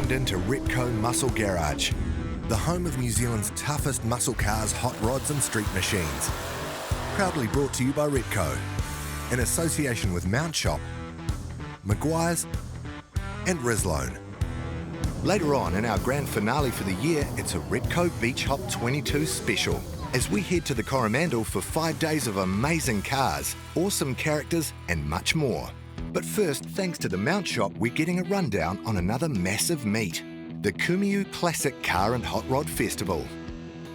tuned in to Repco Muscle Garage, the home of New Zealand's toughest muscle cars, hot rods and street machines. Proudly brought to you by Repco, in association with Mount Shop, Maguire's and Rislone. Later on in our grand finale for the year, it's a Repco Beach Hop 22 special, as we head to the Coromandel for 5 days of amazing cars, awesome characters and much more. But first, thanks to the Mount Shop, we're getting a rundown on another massive meet, the Kumeu Classic Car and Hot Rod Festival.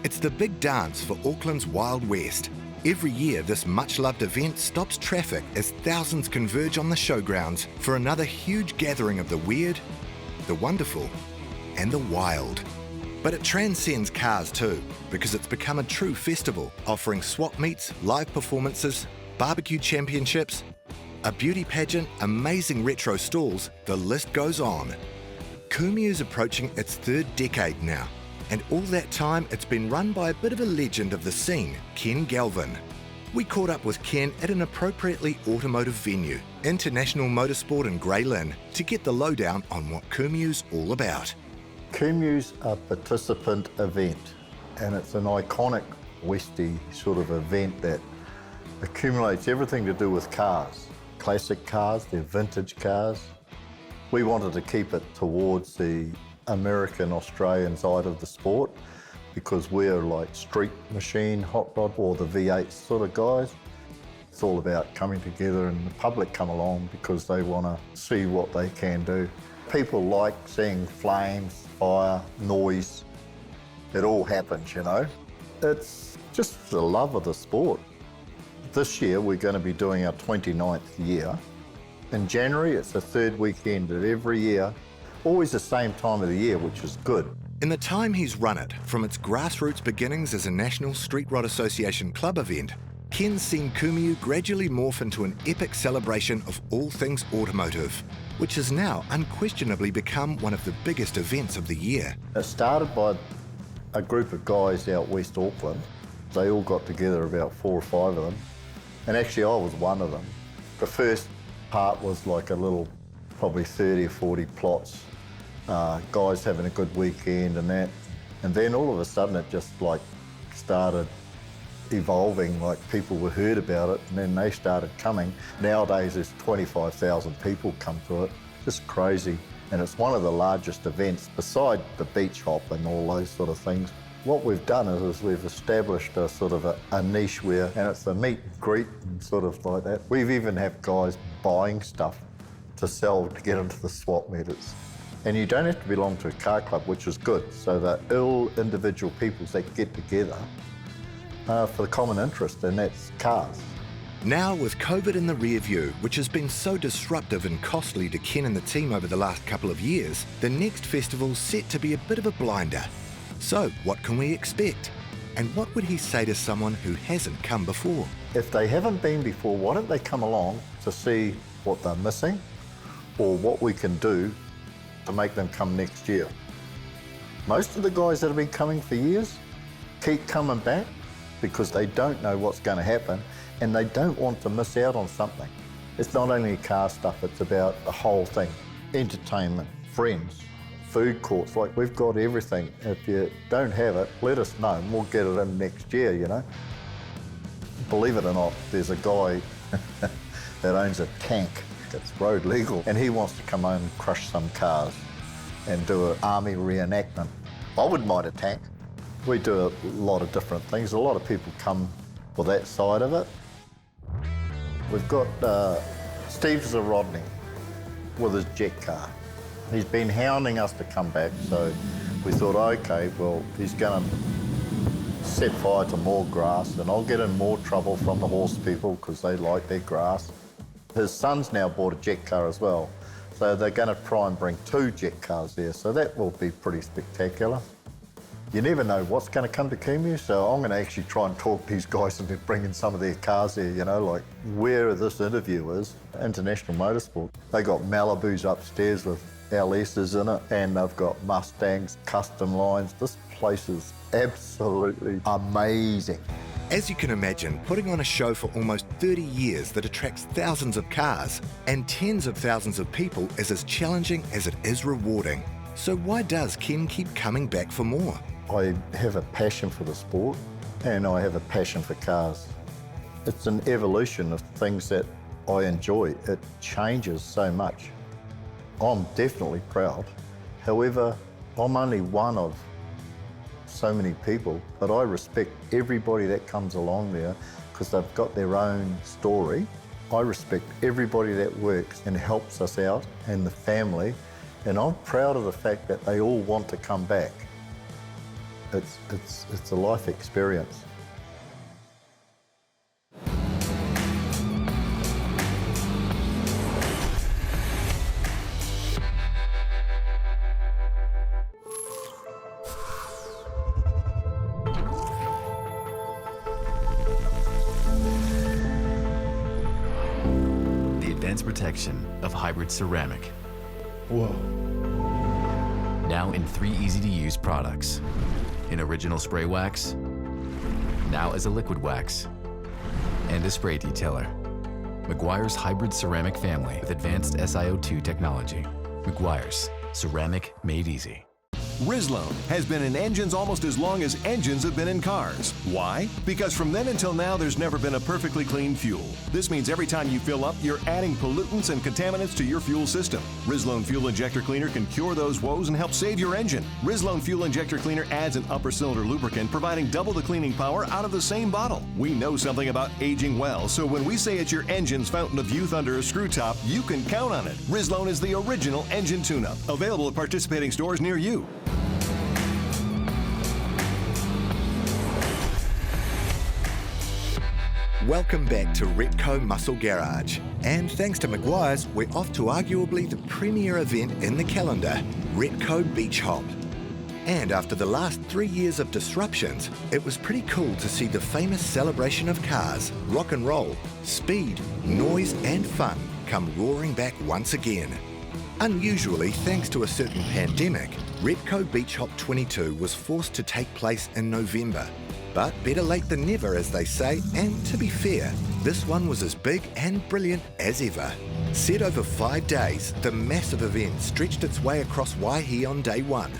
It's the big dance for Auckland's Wild West. Every year, this much-loved event stops traffic as thousands converge on the showgrounds for another huge gathering of the weird, the wonderful, and the wild. But it transcends cars too, because it's become a true festival, offering swap meets, live performances, barbecue championships, a beauty pageant, amazing retro stalls, the list goes on. Kumeu's approaching its 3rd decade now, and all that time it's been run by a bit of a legend of the scene, Ken Galvin. We caught up with Ken at an appropriately automotive venue, International Motorsport in Grey Lynn, to get the lowdown on what Kumeu's all about. Kumeu's a participant event, and it's an iconic Westie sort of event that accumulates everything to do with cars. Classic cars, they're vintage cars. We wanted to keep it towards the American, Australian side of the sport because we're like street machine, hot rod, or the V8 sort of guys. It's all about coming together and the public come along because they want to see what they can do. People like seeing flames, fire, noise. It all happens, you know. It's just the love of the sport. This year, we're going to be doing our 29th year. In January, it's the 3rd weekend of every year, always the same time of the year, which is good. In the time he's run it, from its grassroots beginnings as a National Street Rod Association club event, Ken's seen Kumeu gradually morph into an epic celebration of all things automotive, which has now unquestionably become one of the biggest events of the year. It started by a group of guys out West Auckland. They all got together, about 4 or 5 of them. And actually, I was one of them. The first part was like a little, probably 30 or 40 plots, guys having a good weekend and that. And then all of a sudden, it just like started evolving, like people were heard about it, and then they started coming. Nowadays, there's 25,000 people come to it. Just crazy. And it's one of the largest events, beside the beach hop and all those sort of things. What we've done is we've established a sort of a niche where, and it's a meet and greet and sort of like that. We've even have guys buying stuff to sell to get into the swap meetings. And you don't have to belong to a car club, which is good. So they're all individual peoples that get together for the common interest, and that's cars. Now, with COVID in the rear view, which has been so disruptive and costly to Ken and the team over the last couple of years, the next festival's set to be a bit of a blinder. So, what can we expect? And what would he say to someone who hasn't come before? If they haven't been before, why don't they come along to see what they're missing or what we can do to make them come next year? Most of the guys that have been coming for years keep coming back because they don't know what's going to happen and they don't want to miss out on something. It's not only car stuff, it's about the whole thing. Entertainment, friends, food courts, like we've got everything. If you don't have it, let us know and we'll get it in next year, you know. Believe it or not, there's a guy that owns a tank. It's road legal, and he wants to come home and crush some cars and do an army reenactment. I wouldn't mind a tank. We do a lot of different things. A lot of people come for that side of it. We've got Steve Zarodny with his jet car. He's been hounding us to come back, so we thought, okay, well, he's going to set fire to more grass, and I'll get in more trouble from the horse people because they like their grass. His son's now bought a jet car as well, so they're going to try and bring 2 jet cars there, so that will be pretty spectacular. You never know what's going to come to Kumeu, so I'm going to actually try and talk these guys into bringing some of their cars there, you know, like where this interview is, International Motorsport. They got Malibus upstairs with LS's in it, and they've got Mustangs, custom lines. This place is absolutely amazing. As you can imagine, putting on a show for almost 30 years that attracts thousands of cars and tens of thousands of people is as challenging as it is rewarding. So why does Ken keep coming back for more? I have a passion for the sport and I have a passion for cars. It's an evolution of things that I enjoy. It changes so much. I'm definitely proud. However, I'm only one of so many people, but I respect everybody that comes along there because they've got their own story. I respect everybody that works and helps us out and the family, and I'm proud of the fact that they all want to come back. It's a life experience. Protection of hybrid ceramic. Whoa. Now in 3 easy-to-use products. In original spray wax, now as a liquid wax, and a spray detailer. Meguiar's hybrid ceramic family with advanced SiO2 technology. Meguiar's, ceramic made easy. Rizlone has been in engines almost as long as engines have been in cars. Why? Because from then until now, there's never been a perfectly clean fuel. This means every time you fill up, you're adding pollutants and contaminants to your fuel system. Rizlone Fuel Injector Cleaner can cure those woes and help save your engine. Rizlone Fuel Injector Cleaner adds an upper cylinder lubricant, providing double the cleaning power out of the same bottle. We know something about aging well, so when we say it's your engine's fountain of youth under a screw top, you can count on it. Rizlone is the original engine tune-up. Available at participating stores near you. Welcome back to Repco Muscle Garage. And thanks to Meguiar's, we're off to arguably the premier event in the calendar, Repco Beach Hop. And after the last 3 years of disruptions, it was pretty cool to see the famous celebration of cars, rock and roll, speed, noise and fun come roaring back once again. Unusually, thanks to a certain pandemic, Repco Beach Hop 22 was forced to take place in November. But better late than never, as they say, and to be fair, this one was as big and brilliant as ever. Set over 5 days, the massive event stretched its way across Waihi on day one.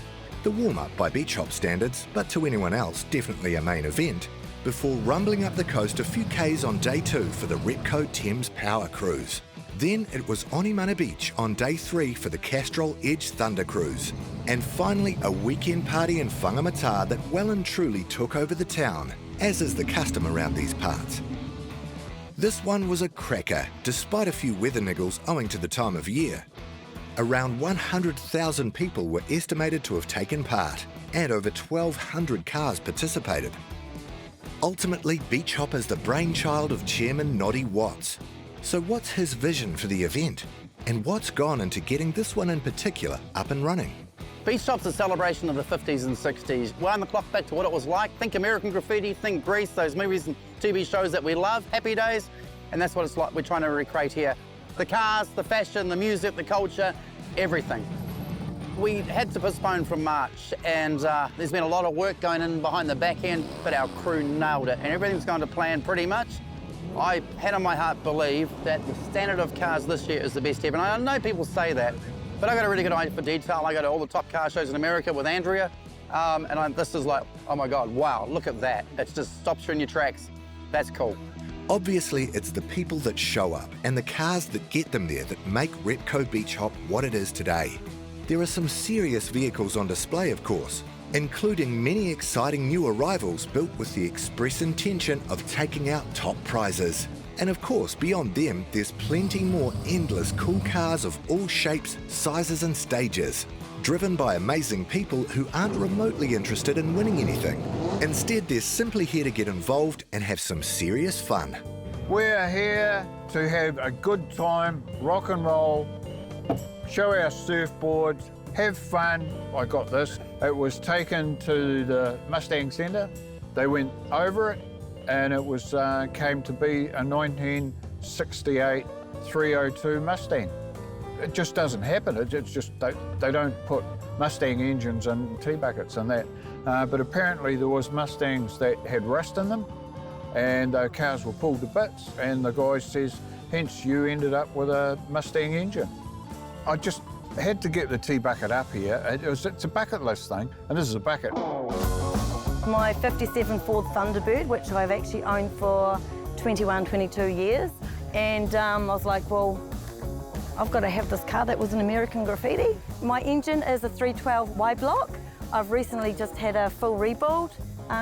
The warm-up by beach hop standards, but to anyone else, definitely a main event, before rumbling up the coast a few k's on day 2 for the Repco Thames Power Cruise. Then it was Onimana Beach on day 3 for the Castrol Edge Thunder Cruise. And finally, a weekend party in Whangamata that well and truly took over the town, as is the custom around these parts. This one was a cracker, despite a few weather niggles owing to the time of year. Around 100,000 people were estimated to have taken part, and over 1,200 cars participated. Ultimately, Beach Hop is the brainchild of Chairman Noddy Watts. So what's his vision for the event? And what's gone into getting this one in particular up and running? Beach Hop's a celebration of the 50s and 60s. Wind the clock back to what it was like. Think American Graffiti, think Grease, those movies and TV shows that we love, Happy Days, and that's what it's like we're trying to recreate here. The cars, the fashion, the music, the culture, everything. We had to postpone from March, and there's been a lot of work going in behind the back end, but our crew nailed it, and everything's going to plan pretty much. I had on my heart believe that the standard of cars this year is the best ever, and I know people say that, but I got a really good eye for detail. I go to all the top car shows in America with Andrea, this is like, oh my God, wow, look at that. It just stops you in your tracks. That's cool. Obviously, it's the people that show up and the cars that get them there that make Repco Beach Hop what it is today. There are some serious vehicles on display, of course, including many exciting new arrivals built with the express intention of taking out top prizes. And of course, beyond them, there's plenty more endless cool cars of all shapes, sizes and stages, driven by amazing people who aren't remotely interested in winning anything. Instead, they're simply here to get involved and have some serious fun. We're here to have a good time, rock and roll, show our surfboards, have fun. I got this. It was taken to the Mustang Centre. They went over it, and it was came to be a 1968 302 Mustang. It just doesn't happen. It's just they don't put Mustang engines in T-buckets and that. But apparently there was Mustangs that had rust in them, and the cars were pulled to bits. And the guy says, hence you ended up with a Mustang engine. I just I had to get the tea bucket up here. It's a bucket list thing, and this is a bucket. My 57 Ford Thunderbird, which I've actually owned for 21, 22 years. And I was like, well, I've got to have this car. That was an American Graffiti. My engine is a 312 Y block. I've recently just had a full rebuild.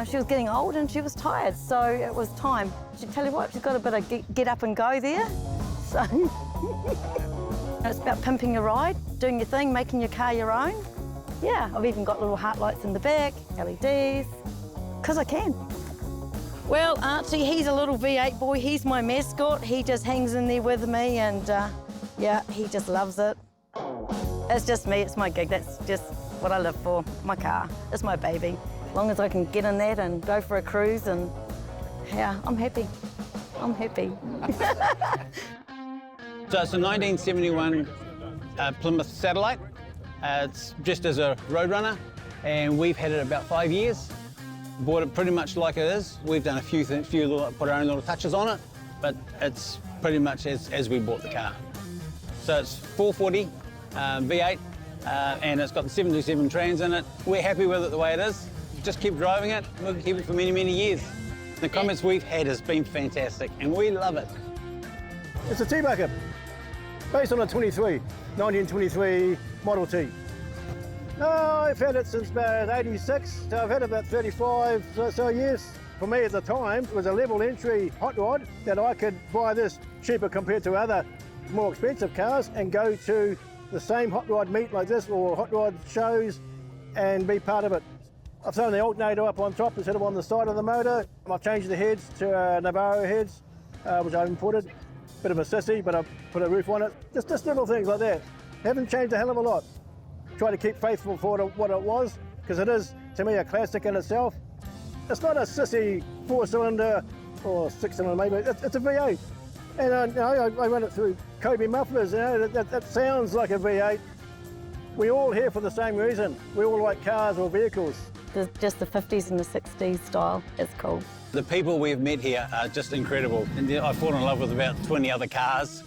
She was getting old and she was tired, so it was time. She tell you what, she's got a bit of get up and go there. So it's about pimping your ride, doing your thing, making your car your own. Yeah, I've even got little heart lights in the back, LEDs, because I can. Well, Archie, he's a little V8 boy. He's my mascot. He just hangs in there with me and yeah, he just loves it. It's just me, it's my gig. That's just what I live for, my car. It's my baby. As long as I can get in that and go for a cruise and yeah, I'm happy. I'm happy. So it's a 1971 Plymouth Satellite. It's just as a road runner, and we've had it about 5 years. Bought it pretty much like it is. We've done a few things, put our own little touches on it, but it's pretty much as we bought the car. So it's 440 V8, and it's got the 727 trans in it. We're happy with it the way it is. Just keep driving it. We'll keep it for many, many years. The comments we've had has been fantastic, and we love it. It's a tea bucket, based on a 1923 Model T. I've had it since about 86, so I've had it about 35 or so years. For me at the time, it was a level entry hot rod that I could buy this cheaper compared to other more expensive cars and go to the same hot rod meet like this or hot rod shows and be part of it. I've thrown the alternator up on top instead of on the side of the motor. I've changed the heads to Navarro heads, which I imported. Bit of a sissy, but I've put a roof on it. Just little things like that. Haven't changed a hell of a lot. Try to keep faithful for what it was, because it is, to me, a classic in itself. It's not a sissy 4-cylinder or 6-cylinder maybe, it's a V8. And you know, I run it through Kobe mufflers, you know, that sounds like a V8. We're all here for the same reason. We all like cars or vehicles. Just the 50s and the 60s style is cool. The people we've met here are just incredible. And I've fallen in love with about 20 other cars.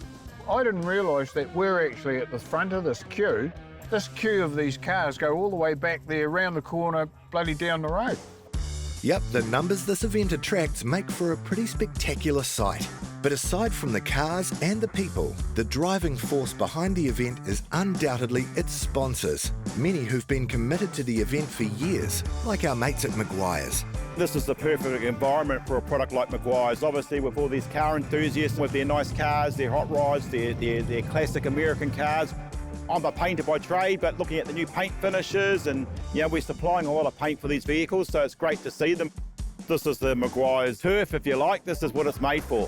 I didn't realise that we're actually at the front of this queue. This queue of these cars go all the way back there, around the corner, bloody down the road. Yep, the numbers this event attracts make for a pretty spectacular sight. But aside from the cars and the people, the driving force behind the event is undoubtedly its sponsors, many who've been committed to the event for years, like our mates at Maguire's. This is the perfect environment for a product like Maguire's. Obviously, with all these car enthusiasts, with their nice cars, their hot rods, their classic American cars. I'm a painter by trade, but looking at the new paint finishes and, you know, we're supplying a lot of paint for these vehicles, so it's great to see them. This is the Maguire's turf, if you like. This is what it's made for.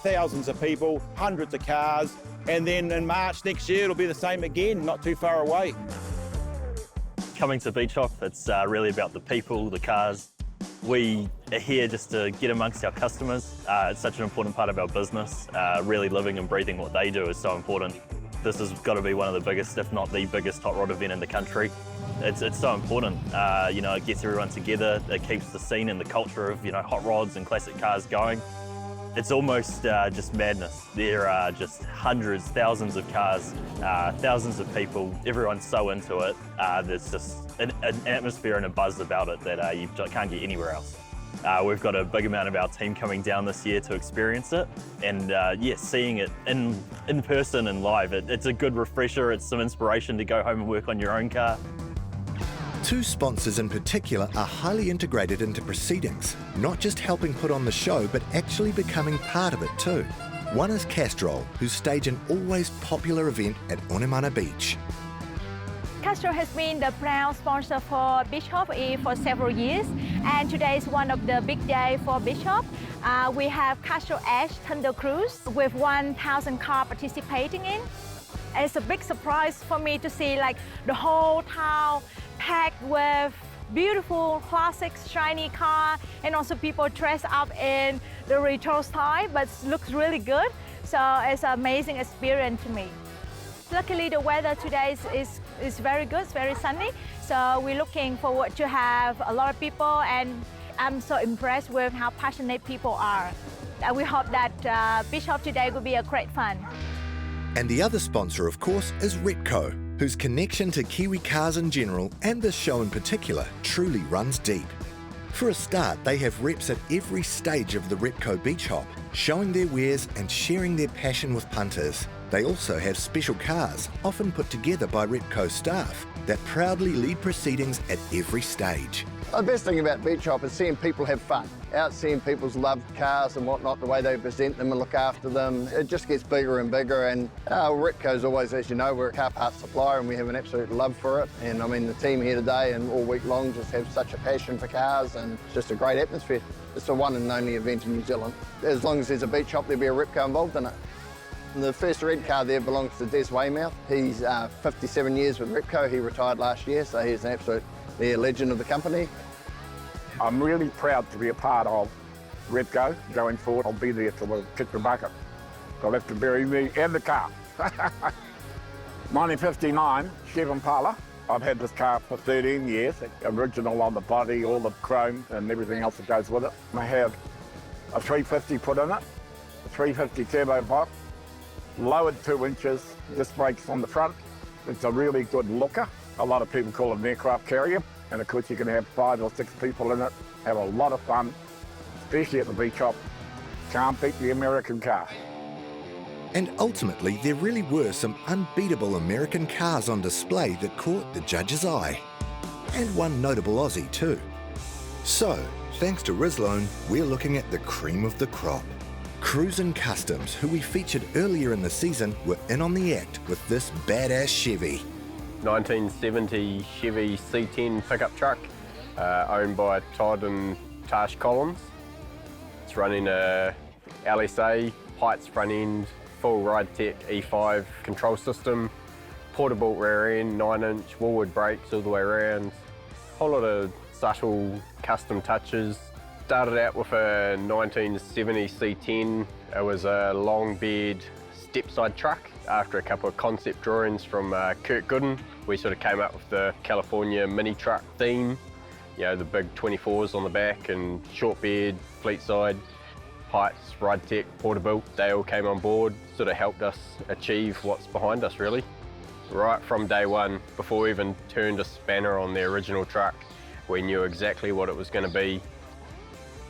Thousands of people, hundreds of cars, and then in March next year, it'll be the same again, not too far away. Coming to Beach Hop, it's really about the people, the cars. We are here just to get amongst our customers. It's such an important part of our business. Really living and breathing what they do is so important. This has got to be one of the biggest, if not the biggest, hot rod event in the country. It's so important. You know, it gets everyone together. It keeps the scene and the culture of, you know, hot rods and classic cars going. It's almost just madness. There are just hundreds, thousands of cars, thousands of people. Everyone's so into it. There's just an atmosphere and a buzz about it that you can't get anywhere else. We've got a big amount of our team coming down this year to experience it, and yeah, seeing it in person and live, it's a good refresher. It's some inspiration to go home and work on your own car. Two sponsors in particular are highly integrated into proceedings, not just helping put on the show, but actually becoming part of it too. One is Castrol, who stage an always popular event at Onemana Beach. Castrol has been the proud sponsor for Beach Hop for several years, and today is one of the big days for Beach Hop. We have Castrol Ash Thunder Cruise with 1,000 cars participating in. It's a big surprise for me to see like the whole town packed with beautiful classic shiny car, and also people dressed up in the retro style, but looks really good. So it's an amazing experience to me. Luckily, the weather today is very good, it's very sunny. So we're looking forward to have a lot of people, and I'm so impressed with how passionate people are. And we hope that Beach Hop today will be a great fun. And the other sponsor, of course, is Repco, whose connection to Kiwi cars in general and this show in particular truly runs deep. For a start, they have reps at every stage of the Repco Beach Hop, showing their wares and sharing their passion with punters. They also have special cars, often put together by Repco staff, that proudly lead proceedings at every stage. The best thing about Beach Hop is seeing people have fun, out seeing people's loved cars and whatnot, the way they present them and look after them. It just gets bigger and bigger, and Repco's always, as you know, we're a car parts supplier and we have an absolute love for it. And I mean, the team here today and all week long just have such a passion for cars, and it's just a great atmosphere. It's the one and only event in New Zealand. As long as there's a Beach Hop, there'll be a Repco involved in it. The first red car there belongs to Des Weymouth. He's 57 years with Repco. He retired last year, so he's an absolute legend of the company. I'm really proud to be a part of Repco. Going forward, I'll be there till I kick the bucket. They'll have to bury me and the car. 1959 Chevy Impala. I've had this car for 13 years. Original on the body, all the chrome and everything else that goes with it. I have a 350 put in it, a 350 turbo box, lowered 2 inches, disc brakes on the front. It's a really good looker. A lot of people call it an aircraft carrier. And of course you can have 5 or 6 people in it, have a lot of fun, especially at the Beach Hop. Can't beat the American car. And ultimately, there really were some unbeatable American cars on display that caught the judge's eye. And one notable Aussie too. So, thanks to Rizlone, we're looking at the cream of the crop. Cruisin' Customs, who we featured earlier in the season, were in on the act with this badass Chevy. 1970 Chevy C10 pickup truck, owned by Todd and Tash Collins. It's running a LSA, Heights front end, full RideTech E5 control system, portable rear end, 9-inch wallward brakes all the way around. Whole lot of subtle custom touches. Started out with a 1970 C10. It was a long bed step-side truck. After a couple of concept drawings from Kurt Gooden, we sort of came up with the California mini truck theme. You know, the big 24s on the back and short bed, fleet side, Heights, RideTech, portable. They all came on board, sort of helped us achieve what's behind us really. Right from day one, before we even turned a spanner on the original truck, we knew exactly what it was going to be.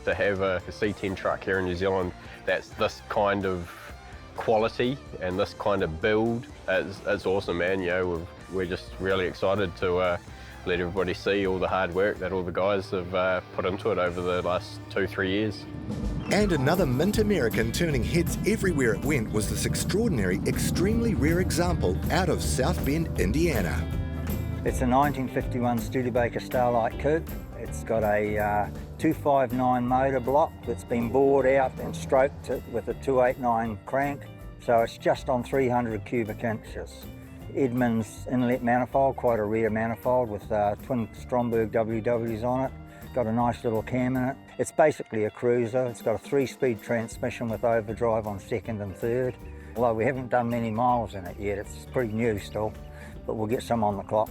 To have a C10 truck here in New Zealand that's this kind of quality and this kind of build is awesome, man. You know, we're just really excited to let everybody see all the hard work that all the guys have put into it over the last 2-3 years. And another mint American turning heads everywhere it went was this extraordinary, extremely rare example out of South Bend, Indiana. It's a 1951 Studebaker Starlight Coupe. It's got a 259 motor block that's been bored out and stroked with a 289 crank, so it's just on 300 cubic inches. Edmunds inlet manifold, quite a rare manifold with twin Stromberg WWs on it. Got a nice little cam in it. It's basically a cruiser. It's got a 3-speed transmission with overdrive on second and third. Although we haven't done many miles in it yet, it's pretty new still, but we'll get some on the clock.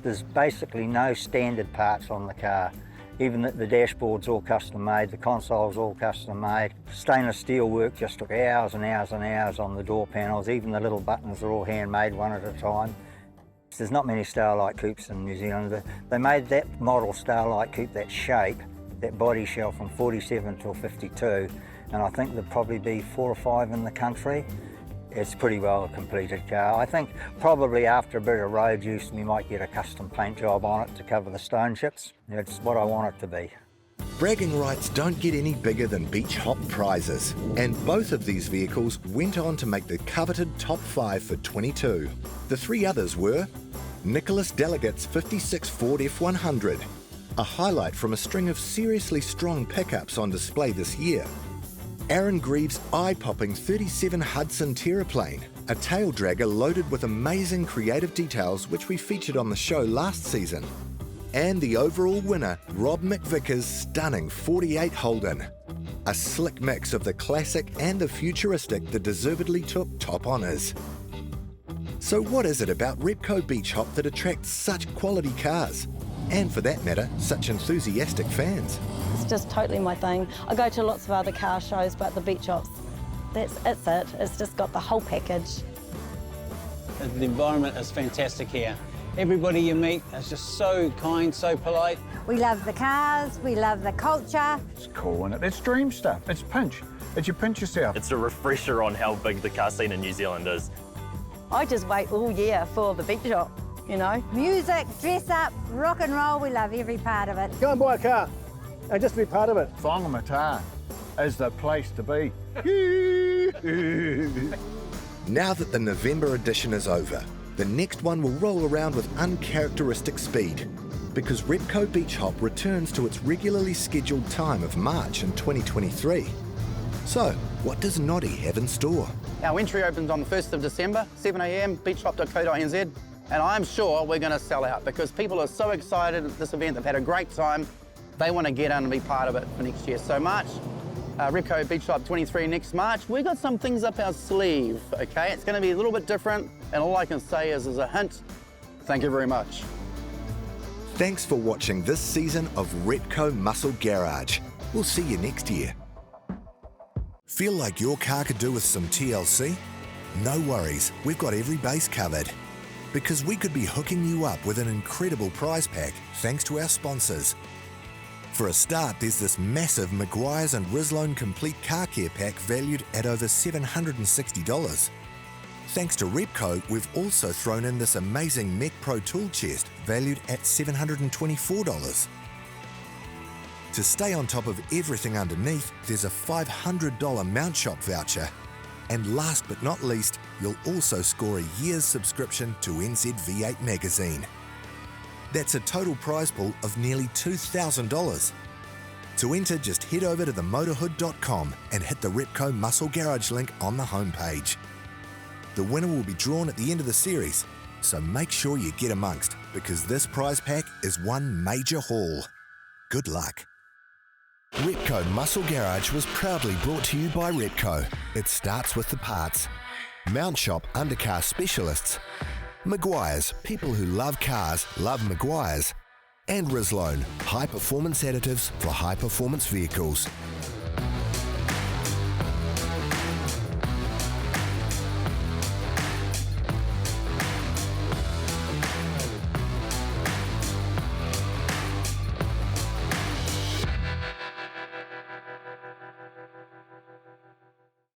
There's basically no standard parts on the car. Even the dashboard's all custom made, the console's all custom made. Stainless steel work just took hours and hours and hours on the door panels. Even the little buttons are all handmade one at a time. There's not many Starlight Coupes in New Zealand. They made that model Starlight Coupe, that shape, that body shell from 47 till 52, and I think there'll probably be 4 or 5 in the country. It's pretty well a completed car. I think probably after a bit of road use we might get a custom paint job on it to cover the stone chips. It's what I want it to be. Bragging rights don't get any bigger than Beach Hop prizes, and both of these vehicles went on to make the coveted top 5 for 22. The 3 others were Nicholas Delegate's 56 Ford F100, a highlight from a string of seriously strong pickups on display this year. Aaron Greaves' eye-popping 37 Hudson Terraplane, a tail dragger loaded with amazing creative details which we featured on the show last season. And the overall winner, Rob McVicker's stunning 48 Holden, a slick mix of the classic and the futuristic that deservedly took top honours. So what is it about Repco Beach Hop that attracts such quality cars? And for that matter, such enthusiastic fans? It's just totally my thing. I go to lots of other car shows, but the Beach Hops, it's it. It's just got the whole package. The environment is fantastic here. Everybody you meet is just so kind, so polite. We love the cars, we love the culture. It's cool, isn't it? It's dream stuff. It's pinch. It's you pinch yourself. It's a refresher on how big the car scene in New Zealand is. I just wait all year for the beach shop, you know. Music, dress up, rock and roll, we love every part of it. Go and buy a car and just be part of it. Whangamata is the place to be. Now that the November edition is over, the next one will roll around with uncharacteristic speed because Repco Beach Hop returns to its regularly scheduled time of March in 2023. So, what does Noddy have in store? Our entry opens on the 1st of December, 7 a.m, beachshop.co.nz, and I'm sure we're going to sell out because people are so excited at this event. They've had a great time. They want to get in and be part of it for next year. So March, Repco Beach Shop 23 next March. We've got some things up our sleeve, okay? It's going to be a little bit different, and all I can say is, as a hint, thank you very much. Thanks for watching this season of Repco Muscle Garage. We'll see you next year. Feel like your car could do with some TLC? No worries, we've got every base covered. Because we could be hooking you up with an incredible prize pack thanks to our sponsors. For a start, there's this massive Maguire's and Rislone Complete Car Care Pack valued at over $760. Thanks to Repco, we've also thrown in this amazing Mech Pro tool chest valued at $724. To stay on top of everything underneath, there's a $500 Mount Shop voucher. And last but not least, you'll also score a year's subscription to NZV8 magazine. That's a total prize pool of nearly $2,000. To enter, just head over to themotorhood.com and hit the Repco Muscle Garage link on the homepage. The winner will be drawn at the end of the series, so make sure you get amongst because this prize pack is one major haul. Good luck. Repco Muscle Garage was proudly brought to you by Repco. It starts with the parts. Mount Shop Undercar Specialists. Maguire's, people who love cars love Maguire's. And Rislone, high performance additives for high performance vehicles.